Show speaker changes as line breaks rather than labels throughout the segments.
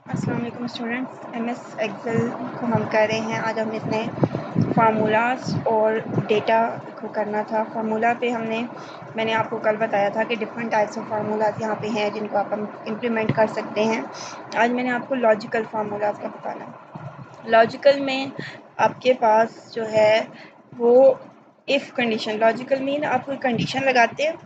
अस्सलाम वालेकुम students, MS Excel को हम कर रहे हैं। आज हम इसने फार्मूलाज और डेटा को करना था। फार्मूला पे मैंने आपको कल बताया था कि डिफरेंट टाइप्स ऑफ फार्मूलाज यहाँ पे हैं जिनको आप हम इम्प्लीमेंट कर सकते हैं। आज मैंने आपको लॉजिकल फार्मूलाज का बताना है। लॉजिकल में आपके पास जो है वो इफ़ कंडीशन, लॉजिकल मीन आप कोई कंडीशन लगाते हैं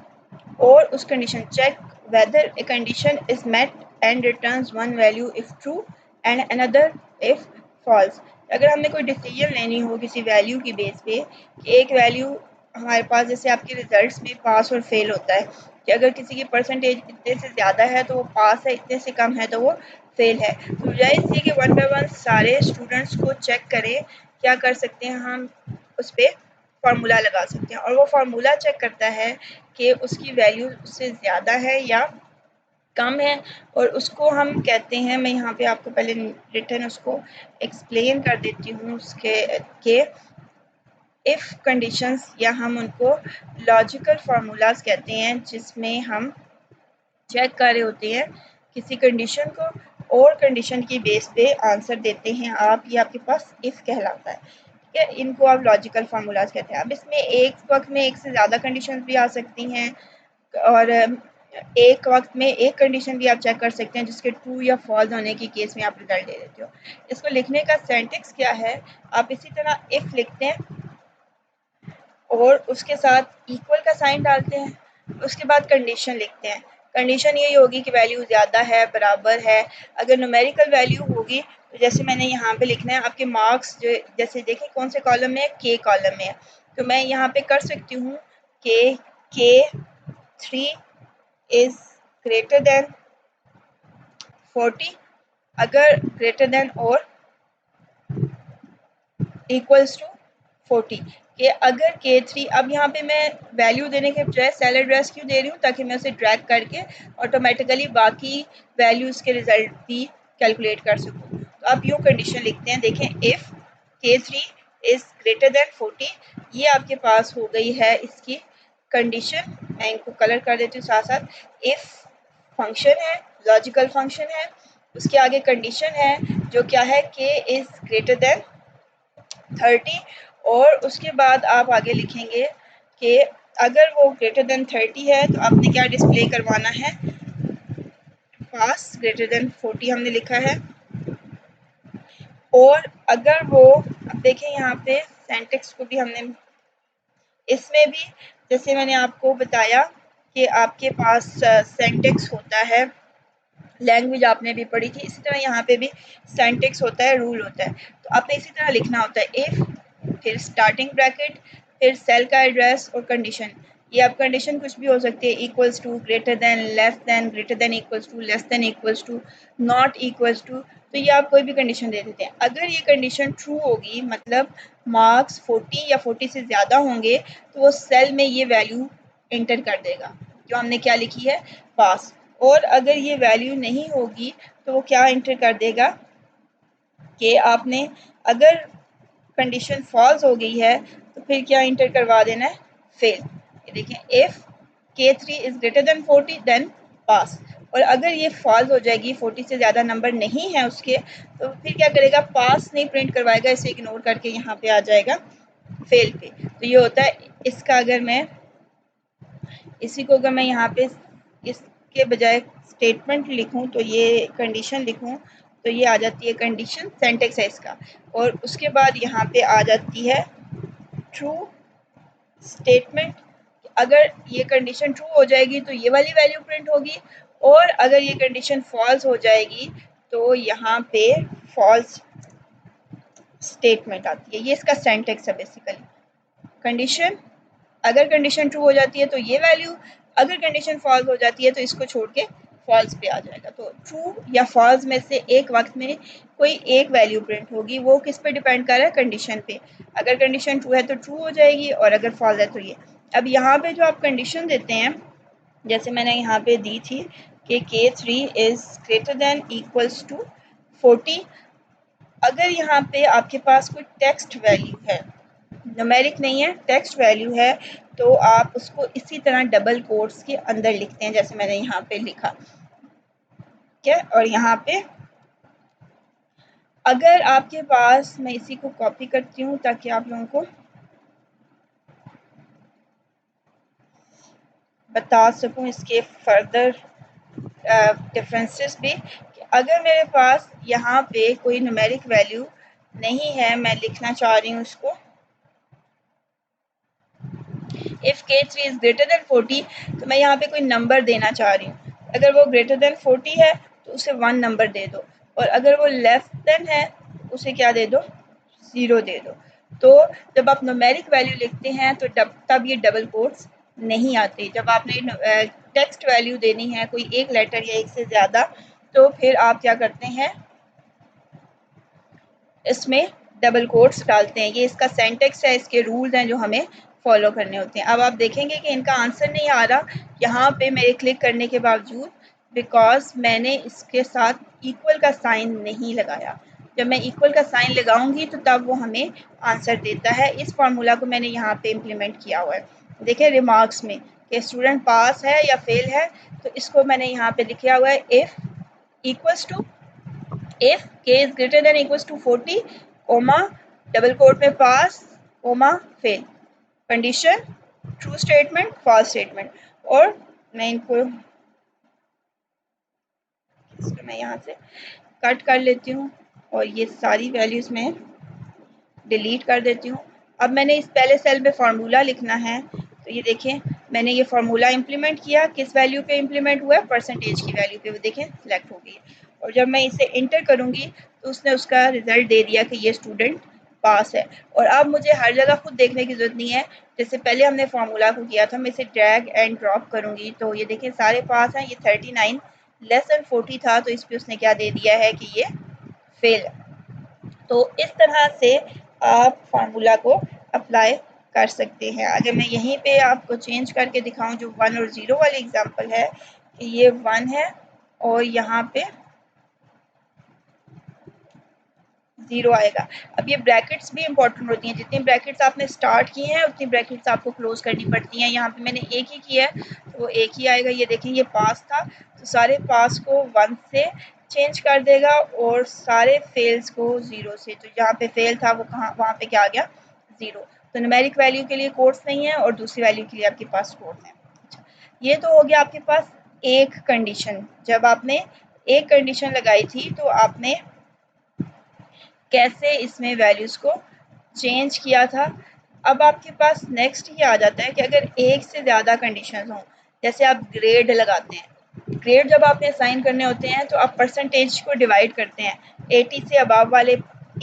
और उस condition check whether a condition is met and returns one value if true and another if false। अगर हमने कोई डिसीजन लेनी हो किसी वैल्यू की बेस पे कि एक वैल्यू हमारे पास, जैसे आपके रिजल्ट्स में पास और फेल होता है कि अगर किसी की परसेंटेज इतने से ज़्यादा है तो वो पास है, इतने से कम है तो वो फेल है। तो बजाय इसलिए कि वन बाय वन सारे स्टूडेंट्स को चेक करें, क्या कर सकते हैं हम उस पर फार्मूला लगा सकते हैं और वो फार्मूला चेक करता है कि उसकी वैल्यू उससे ज़्यादा है या कम है। और उसको हम कहते हैं, मैं यहाँ पे आपको पहले रिटर्न उसको एक्सप्लेन कर देती हूँ उसके के इफ़ कंडीशंस, या हम उनको लॉजिकल फार्मूलाज कहते हैं, जिसमें हम चेक कर रहे होते हैं किसी कंडीशन को और कंडीशन की बेस पे आंसर देते हैं आप। ये आपके पास इफ़ कहलाता है, ठीक है। इनको आप लॉजिकल फार्मूलाज कहते हैं। अब इसमें एक वक्त में एक से ज़्यादा कंडीशन भी आ सकती हैं और एक वक्त में एक कंडीशन भी आप चेक कर सकते हैं जिसके ट्रू या फॉल्स होने की केस में आप रिजल्ट दे देते हो। इसको लिखने का सिंटैक्स क्या है, आप इसी तरह इफ़ लिखते हैं और उसके साथ इक्वल का साइन डालते हैं, उसके बाद कंडीशन लिखते हैं। कंडीशन यही होगी कि वैल्यू ज़्यादा है, बराबर है। अगर न्यूमेरिकल वैल्यू होगी तो जैसे मैंने यहाँ पे लिखना है आपके मार्क्स, जो जैसे देखें कौन से कॉलम में है, के कॉलम में है, तो मैं यहाँ पे कर सकती हूँ कि K3 इज़ ग्रेटर देन 40 अगर ग्रेटर देन और इक्वल्स टू 40 कि अगर K3, अब यहाँ पे मैं वैल्यू देने के बजाय सेल एड्रेस क्यों दे रही हूँ, ताकि मैं उसे ड्रैग करके ऑटोमेटिकली बाकी वैल्यूज़ के रिजल्ट भी कैलकुलेट कर सकूँ। तो आप यूँ कंडीशन लिखते हैं, देखें if K3 is greater than 40, ये आपके पास हो गई है इसकी कंडीशन। मैं इनको कलर कर देती हूँ साथ साथ। इफ़ फंक्शन है, लॉजिकल फंक्शन है, उसके आगे कंडीशन है जो क्या है, K इज़ ग्रेटर देन 30, और उसके बाद आप आगे लिखेंगे कि अगर वो ग्रेटर देन 30 है तो आपने क्या डिस्प्ले करवाना है, पास। ग्रेटर देन 40 हमने लिखा है। और अगर वो, अब देखें यहाँ पे सिंटैक्स को भी हमने इसमें भी, जैसे मैंने आपको बताया कि आपके पास सिंटैक्स होता है, लैंग्वेज आपने भी पढ़ी थी, इसी तरह यहाँ पे भी सिंटैक्स होता है, रूल होता है। तो आपने इसी तरह लिखना होता है इफ़, फिर स्टार्टिंग ब्रैकेट, फिर सेल का एड्रेस और कंडीशन। ये आप कंडीशन कुछ भी हो सकती है, equals to, greater than, less than, greater than equals to, less than equals to, not equals to. तो ये आप कोई भी कंडीशन दे देते हैं। अगर ये कंडीशन ट्रू होगी, मतलब मार्क्स 40 या 40 से ज़्यादा होंगे, तो वो सेल में ये वैल्यू एंटर कर देगा जो हमने क्या लिखी है, पास। और अगर ये वैल्यू नहीं होगी तो वो क्या एंटर कर देगा कि आपने, अगर कंडीशन फॉल्स हो गई है तो फिर क्या इंटर करवा देना है, फेल। ये देखें if K3 is greater than 40 then pass. और अगर ये फॉल्स हो जाएगी, 40 से ज़्यादा नंबर नहीं है उसके, तो फिर क्या करेगा, पास नहीं प्रिंट करवाएगा, इसे इग्नोर करके यहाँ पे आ जाएगा फेल पे। तो ये होता है इसका। अगर मैं इसी को, अगर मैं यहाँ पे इसके बजाय स्टेटमेंट लिखूँ तो ये कंडीशन लिखूँ तो ये आ जाती है कंडीशन, सेंटेक्स है इसका। और उसके बाद यहाँ पे आ जाती है ट्रू स्टेटमेंट। अगर ये कंडीशन ट्रू हो जाएगी तो ये वाली वैल्यू प्रिंट होगी, और अगर ये कंडीशन फॉल्स हो जाएगी तो यहाँ पे फॉल्स स्टेटमेंट आती है। ये इसका सेंटेक्स है बेसिकली। कंडीशन, अगर कंडीशन ट्रू हो जाती है तो ये वैल्यू, अगर कंडीशन फॉल्स हो जाती है तो इसको छोड़ के फॉल्स पे आ जाएगा। तो ट्रू या फॉल्स में से एक वक्त में कोई एक वैल्यू प्रिंट होगी। वो किस पे डिपेंड कर रहा है, कंडीशन पे। अगर कंडीशन ट्रू है तो ट्रू हो जाएगी, और अगर फॉल्स है तो ये। अब यहाँ पे जो आप कंडीशन देते हैं, जैसे मैंने यहाँ पे दी थी कि K3 is greater than equals to 40, अगर यहाँ पे आपके पास कोई टेक्स्ट वैल्यू है, न्यूमेरिक नहीं है, टेक्स्ट वैल्यू है, तो आप उसको इसी तरह डबल कोट्स के अंदर लिखते हैं, जैसे मैंने यहाँ पे लिखा, ठीक है। और यहाँ पे अगर आपके पास, मैं इसी को कॉपी करती हूँ ताकि आप लोगों को बता सकूँ इसके फर्दर डिफरेंसेस भी, कि अगर मेरे पास यहाँ पे कोई न्यूमेरिक वैल्यू नहीं है, मैं लिखना चाह रही हूँ उसको, if K3 is greater than 40, तो मैं यहाँ पे कोई नंबर देना चाह रही हूँ। अगर वो ग्रेटर देन 40 है तो उसे 1 नंबर दे दो, और अगर वो लेस देन है उसे क्या दे दो, 0 दे दो। तो जब आप न्यूमेरिक वैल्यू लिखते हैं तो तब ये डबल कोट्स नहीं आते। जब आपने टेक्स्ट वैल्यू देनी है कोई एक लेटर या एक से ज़्यादा, तो फिर आप क्या करते हैं, इसमें डबल कोट्स डालते हैं। ये इसका सिंटैक्स है, इसके रूल्स हैं जो हमें फॉलो करने होते हैं। अब आप देखेंगे कि इनका आंसर नहीं आ रहा यहाँ पे मेरे क्लिक करने के बावजूद, बिकॉज मैंने इसके साथ इक्वल का साइन नहीं लगाया। जब मैं इक्वल का साइन लगाऊंगी तो तब वो हमें आंसर देता है। इस फार्मूला को मैंने यहाँ पे इम्प्लीमेंट किया हुआ है। देखिए रिमार्क्स में कि स्टूडेंट पास है या फेल है, तो इसको मैंने यहाँ पे लिखा हुआ है, if equals to, if k is greater than equals to 40, comma double quote में pass, comma fail, condition true statement false statement. और मैं इनको, इसको मैं यहाँ से कट कर लेती हूँ और ये सारी वैल्यूज में डिलीट कर देती हूँ। अब मैंने इस पहले सेल में फार्मूला लिखना है, तो ये देखें मैंने ये फार्मूला इम्प्लीमेंट किया, किस वैल्यू पे इम्प्लीमेंट हुआ है, परसेंटेज की वैल्यू पे, वो देखें सिलेक्ट हो गई है। और जब मैं इसे इंटर करूँगी तो उसने उसका रिजल्ट दे दिया कि ये स्टूडेंट पास है। और अब मुझे हर जगह खुद देखने की ज़रूरत नहीं है, जैसे पहले हमने फार्मूला को किया था, मैं इसे ड्रैग एंड ड्रॉप करूँगी तो ये देखें सारे पास हैं। ये 39 लेस देन 40 था, तो इस पर उसने क्या दे दिया है कि ये फेल है। तो इस तरह से आप फार्मूला को अप्लाई कर सकते हैं। अगर मैं यहीं पे आपको चेंज करके दिखाऊं, जो 1 और 0 वाली एग्जांपल है, कि ये 1 है और यहाँ पे 0 आएगा। अब ये ब्रैकेट्स भी इंपॉर्टेंट होती हैं, जितनी ब्रैकेट्स आपने स्टार्ट की हैं उतनी ब्रैकेट्स आपको क्लोज करनी पड़ती हैं। यहाँ पे मैंने एक ही किया है तो वो एक ही आएगा। ये देखें ये पास था तो सारे पास को 1 से चेंज कर देगा और सारे फेल्स को 0 से। तो जहाँ पे फेल था वो कहाँ, वहाँ पे क्या आ गया, 0। तो न्यूमेरिक वैल्यू के लिए कोड्स नहीं है और दूसरी वैल्यू के लिए आपके पास कोड्स हैं। अच्छा, ये तो हो गया आपके पास एक कंडीशन। जब आपने एक कंडीशन लगाई थी तो आपने कैसे इसमें वैल्यूज़ को चेंज किया था। अब आपके पास नेक्स्ट ये आ जाता है कि अगर एक से ज़्यादा कंडीशंस हों, जैसे आप ग्रेड लगाते हैं, ग्रेड जब आपने असाइन करने होते हैं तो आप परसेंटेज को डिवाइड करते हैं। 80 से अबव वाले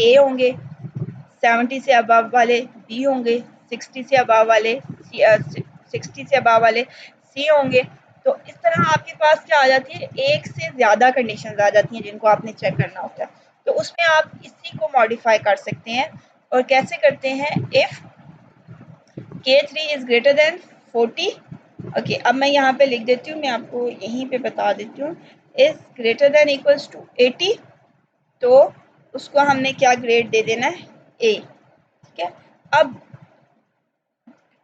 ए होंगे, 70 से अबव वाले बी होंगे, 60 से अबव वाले 60 से अबव वाले सी होंगे। तो इस तरह आपके पास क्या आ जाती है, एक से ज़्यादा कंडीशन आ जाती हैं जिनको आपने चेक करना होता है। तो उसमें आप इसी को मॉडिफाई कर सकते हैं। और कैसे करते हैं, if K3 is greater than 40, okay. अब मैं यहाँ पे लिख देती हूँ, मैं आपको यहीं पे बता देती हूँ, is greater than equals to 80, तो उसको हमने क्या ग्रेड दे देना है, ए। ठीक है, अब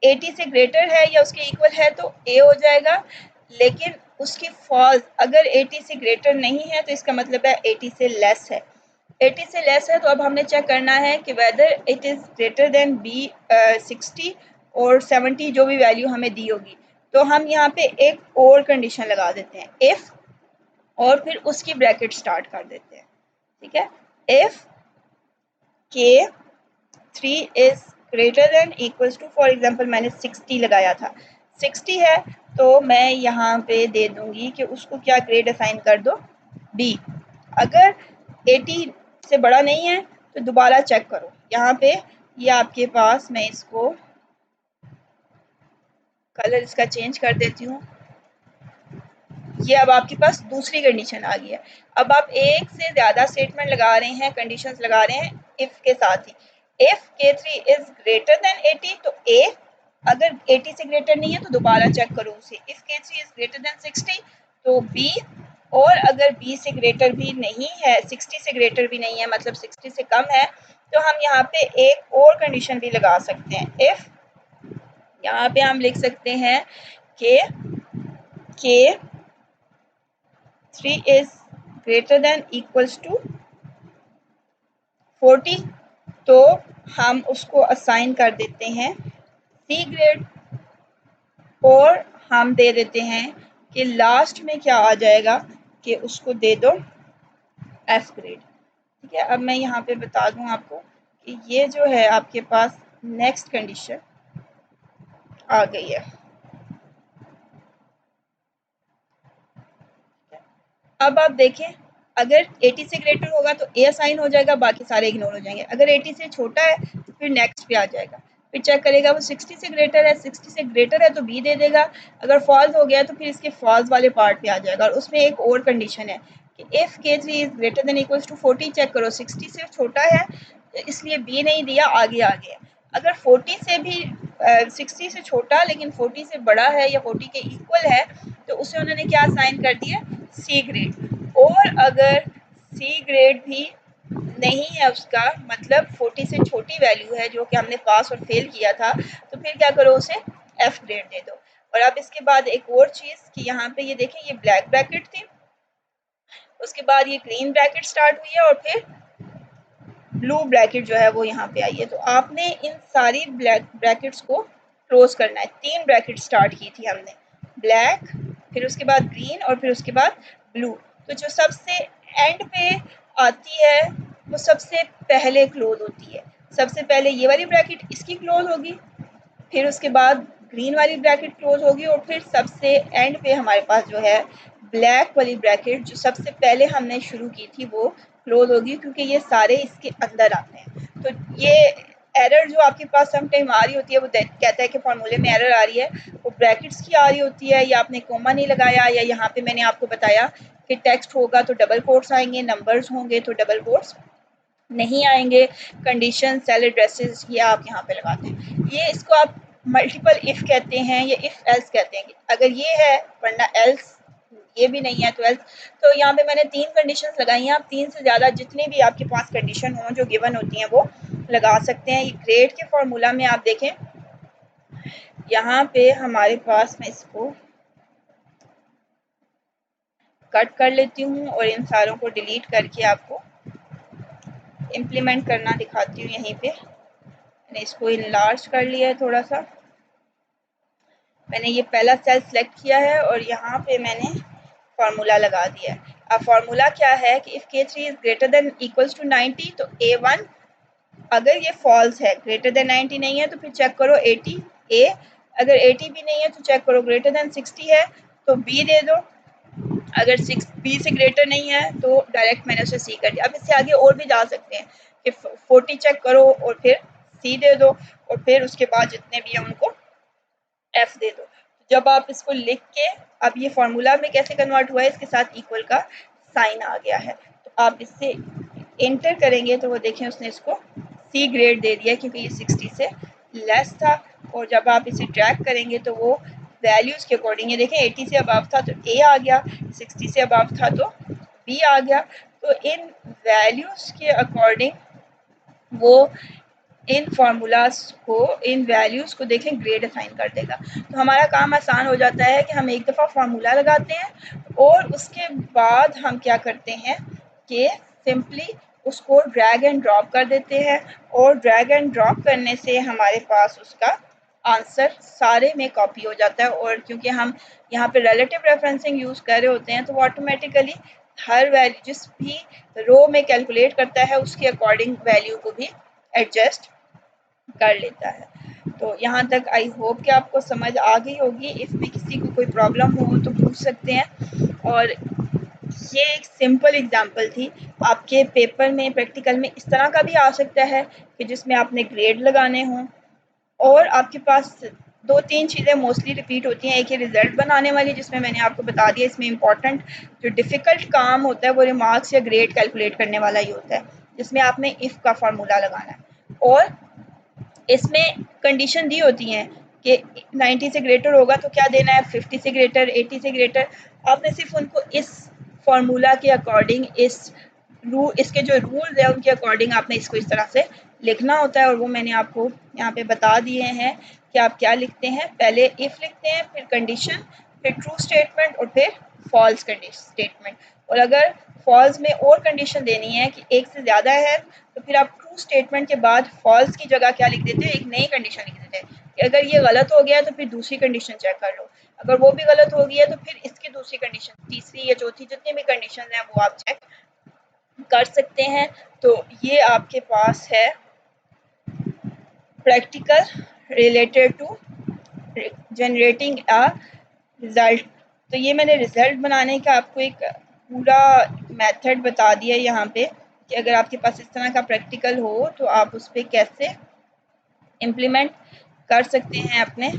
80 से ग्रेटर है या उसके इक्वल है तो ए हो जाएगा, लेकिन उसकी फॉल्स अगर 80 से ग्रेटर नहीं है तो इसका मतलब है 80 से लेस है। 80 से लेस है तो अब हमने चेक करना है कि whether it is greater than B 60 और 70 जो भी वैल्यू हमें दी होगी। तो हम यहाँ पे एक और कंडीशन लगा देते हैं, इफ़, और फिर उसकी ब्रैकेट स्टार्ट कर देते हैं। ठीक है, if K3 is greater than equals to, for example मैंने 60 लगाया था, 60 है तो मैं यहाँ पे दे दूंगी कि उसको क्या ग्रेड असाइन कर दो, बी। अगर 80 से बड़ा नहीं है तो दोबारा चेक करो यहाँ पे, ये आपके पास, मैं इसको कलर इसका चेंज कर देती हूँ। ये अब आपके पास दूसरी कंडीशन आ गई है। अब आप एक से ज़्यादा स्टेटमेंट लगा रहे हैं, कंडीशंस लगा रहे हैं इफ़ के साथ ही। If K3 is greater than 80 तो ए, अगर 80 से ग्रेटर नहीं है तो दोबारा चेक करो उसे। If K3 is greater then 60 तो बी, और अगर बी से ग्रेटर भी नहीं है, 60 से ग्रेटर भी नहीं है, मतलब 60 से कम है, तो हम यहाँ पे एक और कंडीशन भी लगा सकते हैं। इफ़, यहाँ पे हम लिख सकते हैं कि K3 is greater than equals to 40 तो हम उसको असाइन कर देते हैं सी ग्रेड, और हम दे देते हैं कि लास्ट में क्या आ जाएगा कि उसको दे दो एफ ग्रेड। ठीक है, अब मैं यहाँ पे बता दूँ आपको कि ये जो है आपके पास नेक्स्ट कंडीशन आ गई है। अब आप देखें, अगर 80 से ग्रेटर होगा तो ए असाइन हो जाएगा, बाकी सारे इग्नोर हो जाएंगे। अगर 80 से छोटा है तो फिर नेक्स्ट पे आ जाएगा, फिर चेक करेगा वो 60 से ग्रेटर है, 60 से ग्रेटर है तो बी दे देगा, अगर फॉल्स हो गया तो फिर इसके फॉल्स वाले पार्ट पे आ जाएगा। और उसमें एक और कंडीशन है कि if K3 is greater than equals to 40, check करो 60 से छोटा है इसलिए बी नहीं दिया, आगे आ गया। अगर 40 से भी 60 से छोटा लेकिन 40 से बड़ा है या 40 के इक्वल है तो उसे उन्होंने क्या साइन कर दिया, सी ग्रेड। और अगर सी ग्रेड भी नहीं है उसका, मतलब 40 से छोटी वैल्यू है जो कि हमने पास और फेल किया था, तो फिर क्या करो, उसे एफ ग्रेड दे दो। और अब इसके बाद एक और चीज़ कि यहाँ पे ये देखें, ये ब्लैक ब्रैकेट थी, उसके बाद ये ग्रीन ब्रैकेट स्टार्ट हुई है और फिर ब्लू ब्रैकेट जो है वो यहाँ पे आई है। तो आपने इन सारी ब्लैक ब्रैकेट्स को क्लोज करना है। 3 ब्रैकेट स्टार्ट की थी हमने, ब्लैक, फिर उसके बाद ग्रीन और फिर उसके बाद ब्लू। तो जो सबसे एंड पे आती है वो सबसे पहले क्लोज होती है। सबसे पहले ये वाली ब्रैकेट इसकी क्लोज होगी, फिर उसके बाद ग्रीन वाली ब्रैकेट क्लोज होगी और फिर सबसे एंड पे हमारे पास जो है ब्लैक वाली ब्रैकेट जो सबसे पहले हमने शुरू की थी वो क्लोज होगी, क्योंकि ये सारे इसके अंदर आते हैं। तो ये एरर जो आपके पास सम टाइम आ रही होती है, वो कहता है कि फार्मूले में एरर आ रही है, वो ब्रैकेट्स की आ रही होती है, या आपने कोमा नहीं लगाया, या यहाँ पे मैंने आपको बताया कि टेक्स्ट होगा तो डबल कोट्स आएंगे, नंबर्स होंगे तो डबल कोट्स नहीं आएंगे, कंडीशन, सेल एड्रेसेस ये आप यहाँ पे लगाते हैं। ये इसको आप मल्टीपल इफ कहते हैं, ये इफ एल्स कहते हैं। अगर ये है वरना एल्स, ये भी नहीं है तो एल्स। तो यहाँ पे मैंने 3 कंडीशंस लगाई हैं, आप 3 से ज़्यादा जितनी भी आपके पास कंडीशन हो जो गिवन होती हैं वो लगा सकते हैं। ये ग्रेड के फॉर्मूला में आप देखें, यहाँ पे हमारे पास, मैं इसको कट कर लेती हूँ और इन सारों को डिलीट करके आपको इम्प्लीमेंट करना दिखाती हूँ। यहीं पे मैंने इसको इनलार्ज कर लिया है थोड़ा सा, मैंने ये पहला सेल सेलेक्ट किया है और यहाँ पे मैंने फार्मूला लगा दिया है। अब फार्मूला क्या है कि if K3 is greater than equals to 90 तो A1, अगर ये फॉल्स है, ग्रेटर देन 90 नहीं है तो फिर चेक करो 80 A, अगर 80 भी नहीं है तो चेक करो ग्रेटर देन 60 है तो B दे दो, अगर 6 B से ग्रेटर नहीं है तो डायरेक्ट मैंने उसे C कर दिया। अब इससे आगे और भी जा सकते हैं कि 40 चेक करो और फिर C दे दो और फिर उसके बाद जितने भी हैं उनको F दे दो। जब आप इसको लिख के, अब ये फार्मूला में कैसे कन्वर्ट हुआ है, इसके साथ इक्वल का साइन आ गया है, तो आप इससे इंटर करेंगे तो वो देखें उसने इसको सी ग्रेड दे दिया क्योंकि ये 60 से लेस था। और जब आप इसे ट्रैक करेंगे तो वो वैल्यूज़ के अकॉर्डिंग, ये देखें 80 से अबव था तो ए आ गया, 60 से अबव था तो बी आ गया। तो इन वैल्यूज़ के अकॉर्डिंग वो इन फार्मूलाज को, इन वैल्यूज़ को देखें ग्रेड असाइन कर देगा। तो हमारा काम आसान हो जाता है कि हम एक दफ़ा फार्मूला लगाते हैं और उसके बाद हम क्या करते हैं कि सिंपली उसको ड्रैग एंड ड्रॉप कर देते हैं, और ड्रैग एंड ड्रॉप करने से हमारे पास उसका आंसर सारे में कॉपी हो जाता है। और क्योंकि हम यहाँ पे रिलेटिव रेफरेंसिंग यूज़ कर रहे होते हैं तो वो ऑटोमेटिकली हर वैल्यू जिस भी रो में कैलकुलेट करता है उसके अकॉर्डिंग वैल्यू को भी एडजस्ट कर लेता है। तो यहाँ तक आई होप कि आपको समझ आ गई होगी। इसमें किसी को कोई प्रॉब्लम हो तो पूछ सकते हैं। और ये एक सिंपल एग्जांपल थी, आपके पेपर में प्रैक्टिकल में इस तरह का भी आ सकता है कि जिसमें आपने ग्रेड लगाने हों और आपके पास 2-3 चीज़ें मोस्टली रिपीट होती हैं। एक ये रिजल्ट बनाने वाली, जिसमें मैंने आपको बता दिया, इसमें इंपॉर्टेंट जो डिफ़िकल्ट काम होता है वो रिमार्क्स या ग्रेड कैलकुलेट करने वाला ही होता है, जिसमें आपने इफ़ का फार्मूला लगाना है। और इसमें कंडीशन दी होती हैं कि 90 से ग्रेटर होगा तो क्या देना है, 50 से ग्रेटर, 80 से ग्रेटर। आपने सिर्फ उनको इस फार्मूला के अकॉर्डिंग, इसके जो रूल्स हैं उनके अकॉर्डिंग आपने इसको इस तरह से लिखना होता है। और वो मैंने आपको यहाँ पे बता दिए हैं कि आप क्या लिखते हैं। पहले इफ़ लिखते हैं, फिर कंडीशन, फिर ट्रू स्टेटमेंट और फिर फॉल्स स्टेटमेंट। और अगर फॉल्स में और कंडीशन देनी है कि एक से ज़्यादा है, तो फिर आप ट्रू स्टेटमेंट के बाद फॉल्स की जगह क्या लिख देते हैं, एक नई कंडीशन लिख देते हैं कि अगर ये गलत हो गया तो फिर दूसरी कंडीशन चेक कर लो, अगर वो भी गलत हो गई है तो फिर इसकी दूसरी कंडीशन, तीसरी या चौथी, जितनी भी कंडीशन हैं वो आप चेक कर सकते हैं। तो ये आपके पास है practical related to generating a result. तो ये मैंने रिज़ल्ट बनाने का आपको एक पूरा मेथड बता दिया यहाँ पे कि अगर आपके पास इस तरह का प्रैक्टिकल हो तो आप उस पर कैसे इम्प्लीमेंट कर सकते हैं अपने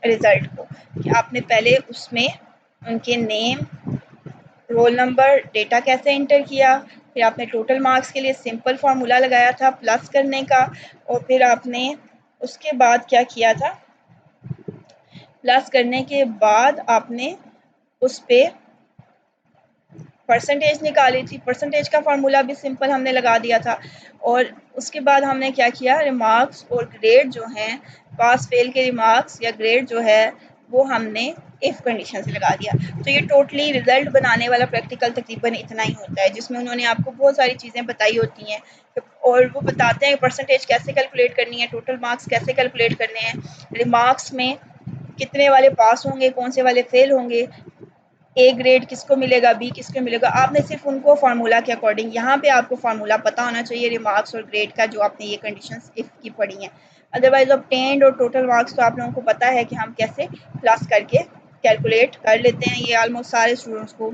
रिज़ल्ट को, कि आपने पहले उसमें उनके नेम, रोल नंबर, डेटा कैसे इंटर किया, फिर आपने टोटल मार्क्स के लिए सिंपल फार्मूला लगाया था प्लस करने का, और फिर आपने उसके बाद क्या किया था, प्लस करने के बाद आपने उस पे परसेंटेज निकाली थी, परसेंटेज का फार्मूला भी सिंपल हमने लगा दिया था, और उसके बाद हमने क्या किया, रिमार्क्स और ग्रेड जो हैं, पास फेल के रिमार्क्स या ग्रेड जो है वो हमने इफ़ कंडीशन से लगा दिया। तो ये टोटली रिजल्ट बनाने वाला प्रैक्टिकल तकरीबन इतना ही होता है, जिसमें उन्होंने आपको बहुत सारी चीज़ें बताई होती हैं और वो बताते हैं परसेंटेज कैसे कैलकुलेट करनी है, टोटल मार्क्स कैसे कैलकुलेट करने हैं, रिमार्क्स में कितने वाले पास होंगे, कौन से वाले फेल होंगे, ए ग्रेड किसको मिलेगा, बी किसको मिलेगा। आपने सिर्फ उनको फार्मूला के अकॉर्डिंग, यहाँ पे आपको फार्मूला पता होना चाहिए रिमार्क्स और ग्रेड का, जो आपने ये कंडीशंस इफ़ की पढ़ी हैं। अदरवाइज ऑब्टेन्ड और टोटल मार्क्स तो आप लोगों को पता है कि हम कैसे प्लस करके कैलकुलेट कर लेते हैं, ये ऑलमोस्ट सारे स्टूडेंट्स को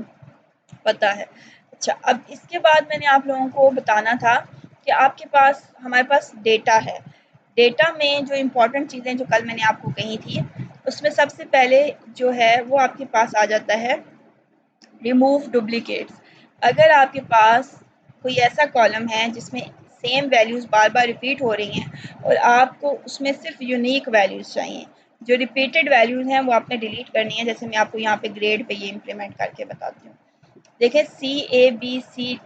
पता है। अच्छा, अब इसके बाद मैंने आप लोगों को बताना था कि आपके पास, हमारे पास डेटा है, डेटा में जो इम्पोर्टेंट चीज़ें जो कल मैंने आपको कही थी, उसमें सबसे पहले जो है वो आपके पास आ जाता है रिमूव डुप्लीकेट्स। अगर आपके पास कोई ऐसा कॉलम है जिसमें सेम वैल्यूज़ बार बार रिपीट हो रही हैं और आपको उसमें सिर्फ यूनिक वैल्यूज़ चाहिए, जो रिपीटेड वैल्यूज़ हैं वो आपने डिलीट करनी है। जैसे मैं आपको यहाँ पे ग्रेड पे ये इम्प्लीमेंट करके बताती हूँ। देखें CABCBA,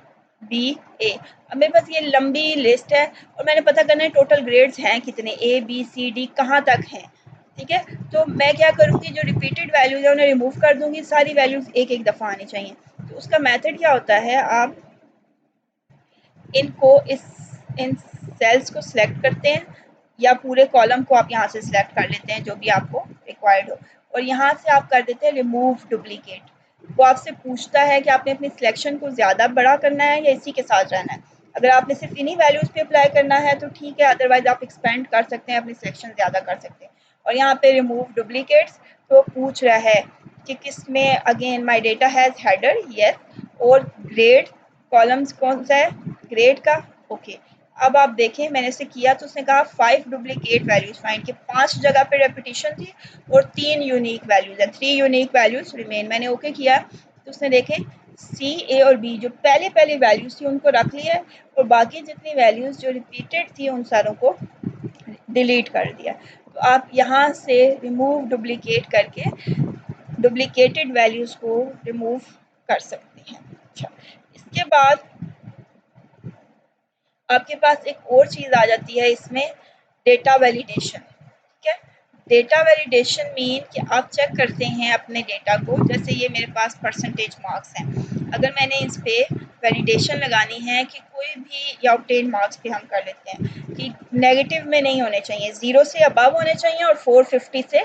अब मेरे पास ये लंबी लिस्ट है और मैंने पता करना है टोटल ग्रेड्स हैं कितने, ABCD कहाँ तक हैं, ठीक है। तो मैं क्या करूँगी, जो रिपीटेड वैल्यूज़ है उन्हें रिमूव कर दूँगी, सारी वैल्यूज़ एक एक दफ़ा आनी चाहिए। तो उसका मेथड क्या होता है, आप इन सेल्स को सिलेक्ट करते हैं या पूरे कॉलम को आप यहाँ से सिलेक्ट कर लेते हैं जो भी आपको रिक्वायर्ड हो, और यहाँ से आप कर देते हैं रिमूव डुप्लीकेट। वो आपसे पूछता है कि आपने अपनी सिलेक्शन को ज़्यादा बड़ा करना है या इसी के साथ रहना है। अगर आपने सिर्फ इन्हीं वैल्यूज़ पे अप्लाई करना है तो ठीक है, अदरवाइज आप एक्सपेंड कर सकते हैं, अपनी सिलेक्शन ज़्यादा कर सकते हैं। और यहाँ पे रिमूव डुप्लीकेट्स, तो पूछ रहा है कि किस में, again my data has header, yes, और ग्रेड कॉलम्स कौन सा है, ग्रेड का, ओके। अब आप देखें मैंने इसे किया तो उसने कहा 5 डुप्लीकेट वैल्यूज फाइंड, कि 5 जगह पे रेपिटेशन थी और 3 यूनिक वैल्यूज है, 3 यूनिक वैल्यूज रिमेन। मैंने ओके किया तो उसने देखें C, A और B जो पहले पहले वैल्यूज थी उनको रख लिया और बाकी जितनी वैल्यूज जो रिपीटेड थी उन सारों को डिलीट कर दिया। तो आप यहाँ से रिमूव डुप्लीकेट करके डुप्लीकेटेड वैल्यूज को रिमूव कर सकते हैं। अच्छा, इसके बाद आपके पास एक और चीज़ आ जाती है इसमें, डेटा वैलिडेशन, ठीक है। डेटा वैलिडेशन मीन कि आप चेक करते हैं अपने डेटा को, जैसे ये मेरे पास परसेंटेज मार्क्स हैं, अगर मैंने इस पे वैलिडेशन लगानी है कि कोई भी, या ऑब्टेन मार्क्स पे हम कर लेते हैं कि नेगेटिव में नहीं होने चाहिए, 0 से अबव होने चाहिए और 450 से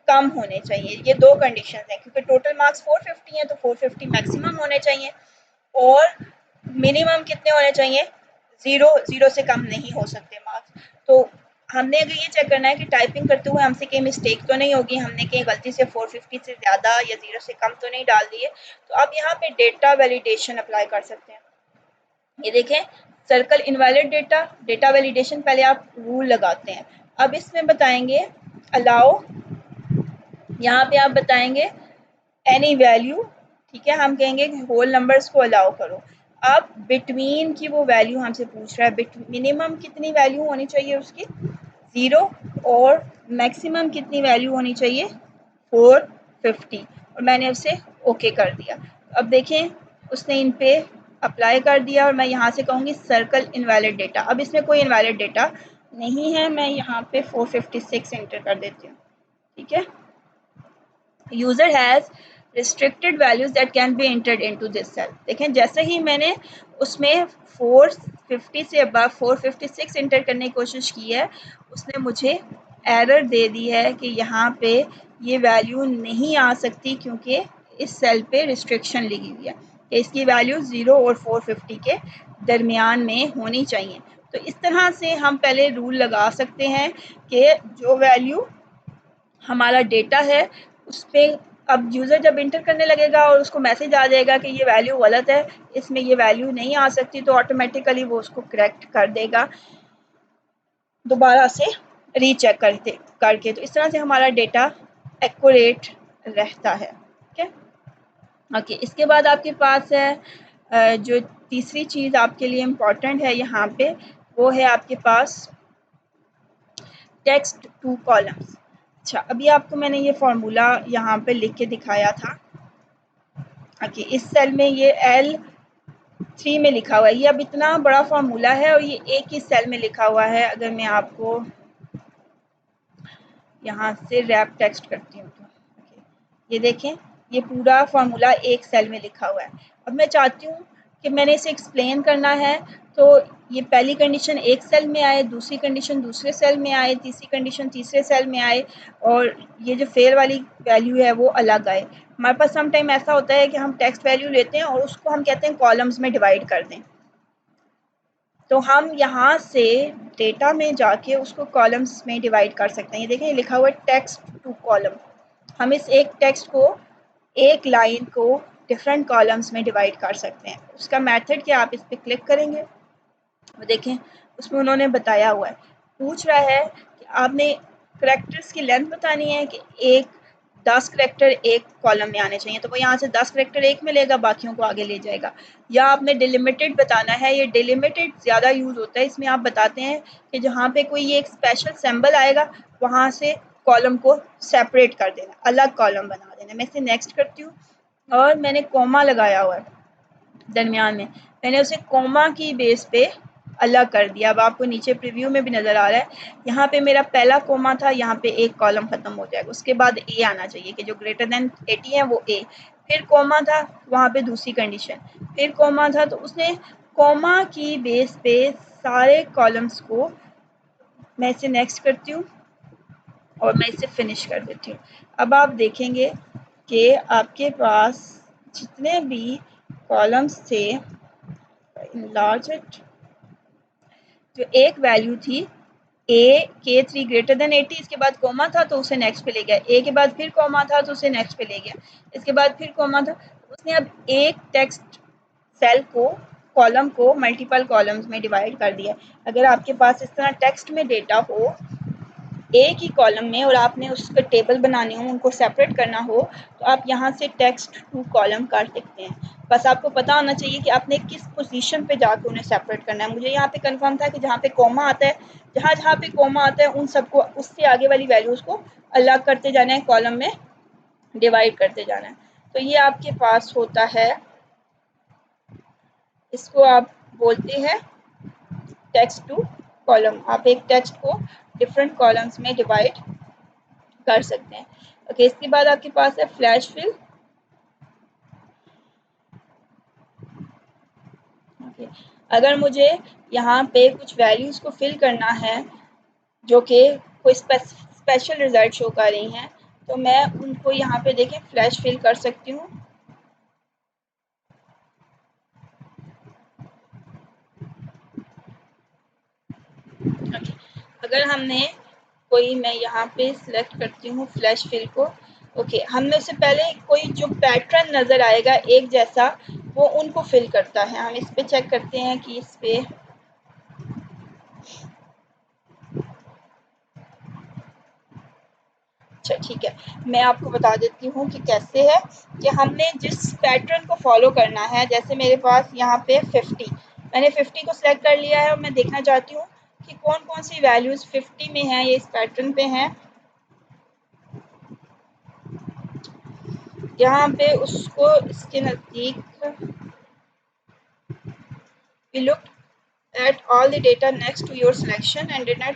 कम होने चाहिए। ये दो कंडीशन हैं, क्योंकि टोटल मार्क्स 450 हैं तो 450 मैक्सिमम होने चाहिए, और मिनिमम कितने होने चाहिए, 0 से कम नहीं हो सकते मार्क्स। तो हमने अगर ये चेक करना है कि टाइपिंग करते हुए हमसे कहीं मिस्टेक तो नहीं होगी, हमने कहीं गलती से 450 से ज़्यादा या 0 से कम तो नहीं डाल दिए, तो आप यहाँ पे डेटा वैलिडेशन अप्लाई कर सकते हैं। ये देखें, circle invalid data, data validation पहले आप रूल लगाते हैं। अब इसमें बताएंगे अलाउ, यहाँ पे आप बताएंगे एनी वैल्यू, ठीक है, हम कहेंगे कि होल नंबर्स को अलाउ करो। अब बिटवीन की वो वैल्यू हमसे पूछ रहा है, मिनिमम कितनी वैल्यू होनी चाहिए उसकी, 0, और मैक्सिमम कितनी वैल्यू होनी चाहिए, 450, और मैंने उसे ओके कर दिया। अब देखें उसने इन पे अप्लाई कर दिया और मैं यहाँ से कहूँगी सर्कल इनवैलिड डेटा। अब इसमें कोई इनवैलिड डेटा नहीं है, मैं यहाँ पे 456 एंटर कर देती हूँ, ठीक है। User has restricted values that can be entered into this cell। देखें जैसे ही मैंने उसमें 450 से अबव 456 इंटर करने की कोशिश की है, उसने मुझे एरर दे दी है कि यहाँ पे ये वैल्यू नहीं आ सकती क्योंकि इस सेल पे रिस्ट्रिक्शन लिखी हुई है कि इसकी वैल्यू 0 और 450 के दरमियान में होनी चाहिए। तो इस तरह से हम पहले रूल लगा सकते हैं कि जो वैल्यू हमारा डेटा है उस पर अब यूज़र जब इंटर करने लगेगा और उसको मैसेज आ जाएगा कि ये वैल्यू गलत है, इसमें ये वैल्यू नहीं आ सकती, तो ऑटोमेटिकली वो उसको करेक्ट कर देगा दोबारा से रीचेक करके। तो इस तरह से हमारा डेटा एक्यूरेट रहता है। ठीक है, ओके। इसके बाद आपके पास है जो तीसरी चीज़ आपके लिए इम्पॉर्टेंट है यहाँ पे, वो है आपके पास टेक्स्ट टू कॉलम्स। अच्छा, अभी आपको मैंने ये फार्मूला यहाँ पे लिख के दिखाया था। ओके, इस सेल में ये L3 में लिखा हुआ है। ये अब इतना बड़ा फार्मूला है और ये एक ही सेल में लिखा हुआ है। अगर मैं आपको यहाँ से रैप टेक्स्ट करती हूँ तो ये देखें, ये पूरा फार्मूला एक सेल में लिखा हुआ है। अब मैं चाहती हूँ कि मैंने इसे एक्सप्लेन करना है, तो ये पहली कंडीशन एक सेल में आए, दूसरी कंडीशन दूसरे सेल में आए, तीसरी कंडीशन तीसरे सेल में आए, और ये जो फेल वाली वैल्यू है वो अलग आए। हमारे पास सम टाइम ऐसा होता है कि हम टेक्स्ट वैल्यू लेते हैं और उसको हम कहते हैं कॉलम्स में डिवाइड कर दें, तो हम यहाँ से डेटा में जाके उसको कॉलम्स में डिवाइड कर सकते हैं। ये देखें, लिखा हुआ है टेक्स्ट टू कॉलम। हम इस एक टेक्स्ट को, एक लाइन को डिफरेंट कॉलम्स में डिवाइड कर सकते हैं। उसका मेथड क्या, आप इस पर क्लिक करेंगे, वो देखें उसमें उन्होंने बताया हुआ है। पूछ रहा है कि आपने करेक्टर्स की लेंथ बतानी है कि 10 करेक्टर एक कॉलम में आने चाहिए, तो वो यहाँ से 10 करेक्टर एक में लेगा, बाकियों को आगे ले जाएगा। या आपने डिलिमिटेड बताना है, ये डिलिमिटेड ज़्यादा यूज़ होता है। इसमें आप बताते हैं कि जहाँ पे कोई ये एक स्पेशल सिंबल आएगा वहाँ से कॉलम को सेपरेट कर देना, अलग कॉलम बना देना। मैं इसे नेक्स्ट करती हूँ और मैंने कॉमा लगाया हुआ है दरमियान में, मैंने उसे कॉमा की बेस पे अलग कर दिया। अब आपको नीचे प्रीव्यू में भी नज़र आ रहा है, यहाँ पे मेरा पहला कॉमा था, यहाँ पे एक कॉलम ख़त्म हो जाएगा, उसके बाद ए आना चाहिए कि जो ग्रेटर देन 80 है वो ए, फिर कॉमा था, वहाँ पे दूसरी कंडीशन, फिर कॉमा था, तो उसने कॉमा की बेस पे सारे कॉलम्स को, मैं इसे नेक्स्ट करती हूँ और मैं इसे फिनिश कर देती हूँ। अब आप देखेंगे कि आपके पास जितने भी कॉलम्स थे, लार्ज इट, जो एक वैल्यू थी A3 ग्रेटर देन 80, इसके बाद कॉमा था तो उसे नेक्स्ट पे ले गया, ए के बाद फिर कॉमा था तो उसे नेक्स्ट पे ले गया, इसके बाद फिर कॉमा था, उसने अब एक टेक्स्ट सेल को, कॉलम को मल्टीपल कॉलम्स में डिवाइड कर दिया। अगर आपके पास इस तरह टेक्स्ट में डेटा हो एक ही कॉलम में और आपने उसका टेबल बनाने हो, उनको सेपरेट करना हो, तो आप यहाँ से टेक्स्ट टू कॉलम कर सकते हैं। बस आपको पता होना चाहिए कि आपने किस पोजीशन पे जाकर उन्हें सेपरेट करना है। मुझे यहाँ पे कंफर्म था कि जहाँ पे कॉमा आता है, जहाँ जहाँ पे कॉमा आता है उन सबको, उससे आगे वाली वैल्यूज़ को अलग करते जाना है, कॉलम में डिवाइड करते जाना है। तो ये आपके पास होता है, इसको आप बोलते हैं टेक्स्ट टू कॉलम। आप एक टेक्स्ट को डिफरेंट कॉलम्स में डिवाइड कर सकते हैं। ओके, इसके बाद आपके पास है फ्लैश फिल। ओके, अगर मुझे यहाँ पे कुछ वैल्यूज़ को फिल करना है जो कि कोई स्पेशल रिजल्ट शो कर रही हैं, तो मैं उनको यहाँ पे देखें फ्लैश फिल कर सकती हूँ। ओके, अगर हमने कोई, मैं यहाँ पे सिलेक्ट करती हूँ फ्लैश फिल को। ओके, हमने उससे पहले कोई जो पैटर्न नज़र आएगा एक जैसा, वो उनको फिल करता है। हम इस पे चेक करते हैं कि इस पे अच्छा ठीक है, मैं आपको बता देती हूँ कि कैसे है कि हमने जिस पैटर्न को फॉलो करना है। जैसे मेरे पास यहाँ पे 50, मैंने 50 को सिलेक्ट कर लिया है और मैं देखना चाहती हूँ कि कौन कौन सी वैल्यूज़ 50 में हैं, ये इस पैटर्न पे हैं। यहाँ पे उसको इसके नज़दीक, we looked at all the data next to your selection and did not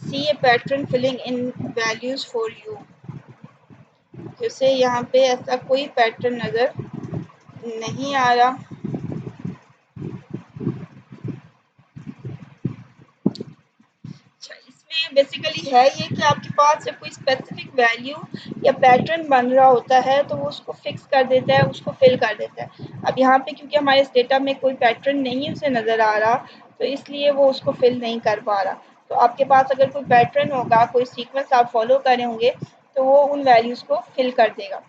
see a pattern filling in values for you. जैसे यहाँ पे ऐसा कोई पैटर्न नज़र नहीं आ रहा। अच्छा, इसमें बेसिकली है ये कि आपके पास जब कोई स्पेसिफिक वैल्यू या पैटर्न बन रहा होता है तो वो उसको फिक्स कर देता है, उसको फिल कर देता है। अब यहाँ पे क्योंकि हमारे इस डेटा में कोई पैटर्न नहीं उसे नज़र आ रहा, तो इसलिए वो उसको फिल नहीं कर पा रहा। तो आपके पास अगर कोई पैटर्न होगा, कोई सीक्वेंस आप फॉलो करे होंगे, तो वो उन वैल्यूज़ को फिल कर देगा।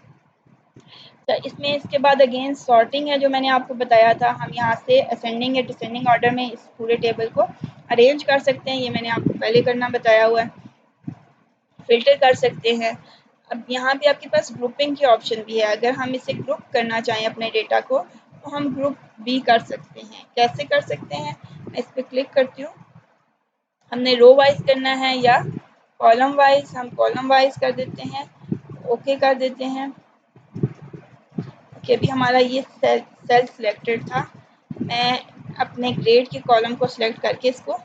तो इसमें इसके बाद अगेन सॉर्टिंग है, जो मैंने आपको बताया था। हम यहाँ से असेंडिंग या डिसेंडिंग ऑर्डर में इस पूरे टेबल को अरेंज कर सकते हैं, ये मैंने आपको पहले करना बताया हुआ है। फिल्टर कर सकते हैं। अब यहाँ पे आपके पास ग्रुपिंग की ऑप्शन भी है। अगर हम इसे ग्रुप करना चाहें अपने डेटा को, तो हम ग्रुप भी कर सकते हैं। कैसे कर सकते हैं, मैं इस पर क्लिक करती हूँ। हमने रो वाइज करना है या कॉलम वाइज, हम कॉलम वाइज कर देते हैं, ओके कर देते हैं। कि अभी हमारा ये सेल सिलेक्टेड था, मैं अपने ग्रेड के कॉलम को सिलेक्ट करके इसको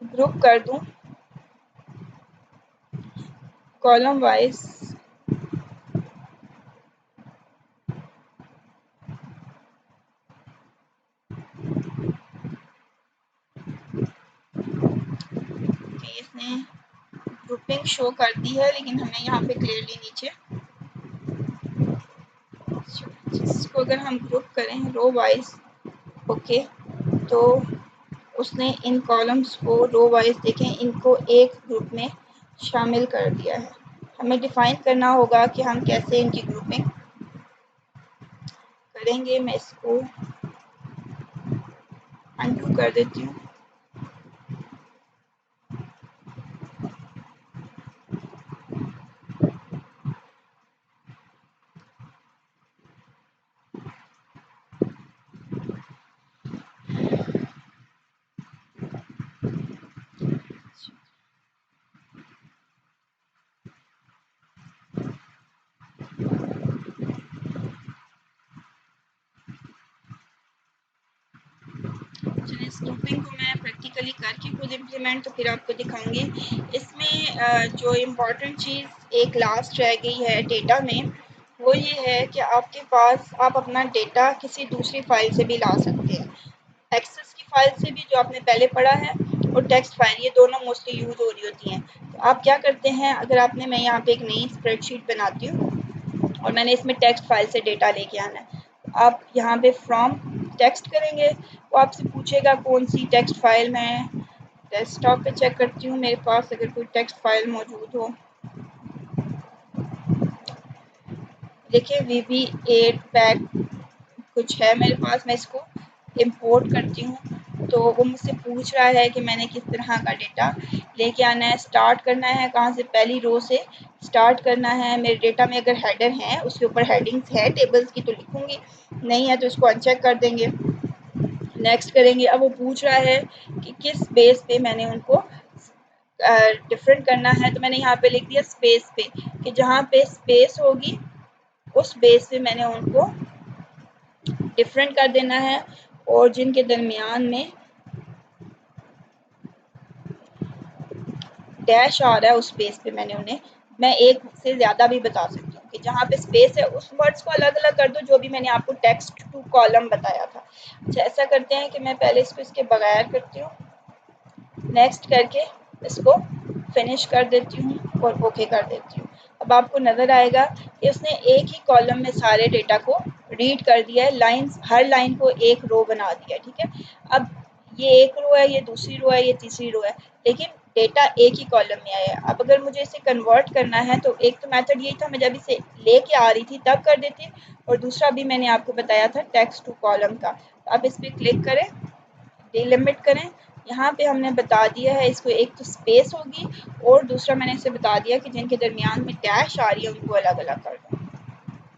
ग्रुप कर दूं कॉलम वाइज। इसने ग्रुपिंग शो कर दी है, लेकिन हमें यहाँ पे क्लियरली नीचे इसको अगर हम ग्रुप करें रो वाइज, ओके, तो उसने इन कॉलम्स को रो वाइज देखें, इनको एक ग्रुप में शामिल कर दिया है। हमें डिफाइन करना होगा कि हम कैसे इनकी ग्रुपिंग करेंगे। मैं इसको अनडू कर देती हूँ। चलिए, इस ग्रुपिंग को मैं प्रैक्टिकली करके खुद इम्प्लीमेंट तो फिर आपको दिखाऊंगी। इसमें जो इम्पोर्टेंट चीज़ एक लास्ट रह गई है डेटा में, वो ये है कि आपके पास आप अपना डेटा किसी दूसरी फाइल से भी ला सकते हैं। एक्सेस की फाइल से भी, जो आपने पहले पढ़ा है, और टेक्स्ट फाइल, ये दोनों मोस्टली यूज़ हो रही होती हैं। तो आप क्या करते हैं, अगर आपने, मैं यहाँ पे एक नई स्प्रेडशीट बनाती हूँ और मैंने इसमें टेक्स्ट फाइल से डेटा लेके आना है। आप यहाँ पे फ्रॉम टेक्स्ट करेंगे, वो आपसे पूछेगा कौन सी टेक्स्ट फाइल। मैं डेस्कटॉप पे चेक करती हूँ मेरे पास अगर कोई टेक्स्ट फाइल मौजूद हो। देखिए VB8 पैक कुछ है मेरे पास, मैं इसको इंपोर्ट करती हूँ। तो वो मुझसे पूछ रहा है कि मैंने किस तरह का डेटा लेके आना है, स्टार्ट करना है कहाँ से, पहली रो से स्टार्ट करना है। मेरे डेटा में अगर हेडर है, उसके ऊपर हेडिंग्स है टेबल्स की, तो लिखूँगी, नहीं है तो इसको अनचेक कर देंगे, नेक्स्ट करेंगे। अब वो पूछ रहा है कि किस बेस पे मैंने उनको डिफरेंट करना है, तो मैंने यहाँ पे लिख दिया स्पेस पे, कि जहाँ पे स्पेस होगी उस बेस पे मैंने उनको डिफरेंट कर देना है, और जिनके दरमियान में डैश आ रहा है उस स्पेस पे मैंने उन्हें, मैं एक से ज़्यादा भी बता सकती हूँ कि जहाँ पे स्पेस है उस वर्ड्स को अलग अलग कर दो, जो भी मैंने आपको टेक्स्ट टू कॉलम बताया था। अच्छा, ऐसा करते हैं कि मैं पहले इसको इसके बगैर करती हूँ, नेक्स्ट करके इसको फिनिश कर देती हूँ और ओके कर देती हूँ। अब आपको नज़र आएगा कि उसने एक ही कॉलम में सारे डेटा को रीड कर दिया है, लाइंस, हर लाइन को एक रो बना दिया है, ठीक है। अब ये एक रो है, ये दूसरी रो है, ये तीसरी रो है, लेकिन डेटा एक ही कॉलम में आया है। अब अगर मुझे इसे कन्वर्ट करना है, तो एक तो मेथड यही था, मैं जब इसे लेके आ रही थी तब कर देती, और दूसरा भी मैंने आपको बताया था टेक्स्ट टू कॉलम का। तो आप इस पर क्लिक करें, डिलिमिट करें। यहाँ पे हमने बता दिया है इसको, एक तो स्पेस होगी, और दूसरा मैंने इसे बता दिया कि जिनके दरमियान में डैश आ रही है उनको अलग अलग कर दो,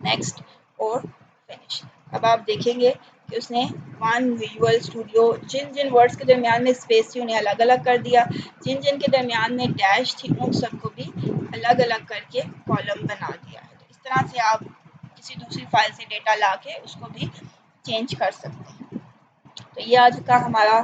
नेक्स्ट और फिनिश। अब आप देखेंगे कि उसने वन विजुअल स्टूडियो, जिन जिन वर्ड्स के दरमियान में स्पेस थी उन्हें अलग अलग कर दिया, जिन जिन के दरमियान में डैश थी उन सबको भी अलग अलग करके कॉलम बना दिया है। तो इस तरह से आप किसी दूसरी फाइल से डेटा ला के उसको भी चेंज कर सकते हैं। तो ये आज का हमारा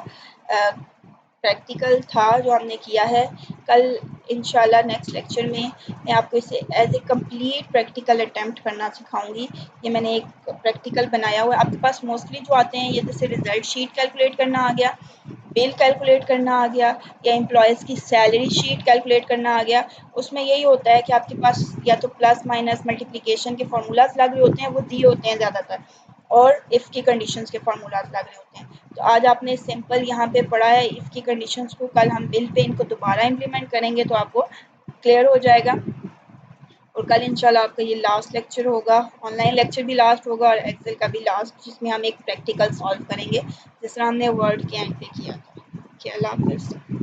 प्रैक्टिकल था जो हमने किया है। कल इंशाल्लाह नेक्स्ट लेक्चर में मैं आपको इसे as a complete practical attempt करना सिखाऊंगी। ये मैंने एक प्रैक्टिकल बनाया हुआ है। आपके पास मोस्टली जो आते हैं ये जैसे रिजल्ट शीट कैलकुलेट करना आ गया, बिल कैलकुलेट करना आ गया, या एम्प्लॉयज़ की सैलरी शीट कैलकुलेट करना आ गया। उसमें यही होता है कि आपके पास या तो प्लस माइनस मल्टीप्लिकेशन के फार्मूलाज लग रहे होते हैं, वो दिए होते हैं ज़्यादातर, और इफ़ की कंडीशंस के फार्मूलाज लग रहे होते हैं। तो आज आपने सिंपल यहाँ पे पढ़ा है इफ़ की कंडीशंस को, कल हम बिल पे इनको दोबारा इम्प्लीमेंट करेंगे तो आपको क्लियर हो जाएगा। और कल इंशाल्लाह आपका ये लास्ट लेक्चर होगा, ऑनलाइन लेक्चर भी लास्ट होगा और एक्सेल का भी लास्ट, जिसमें हम एक प्रैक्टिकल सॉल्व करेंगे जिस तरह हमने वर्ड के एंड पे किया था। ओके, अल्लाह हाफ़िज़।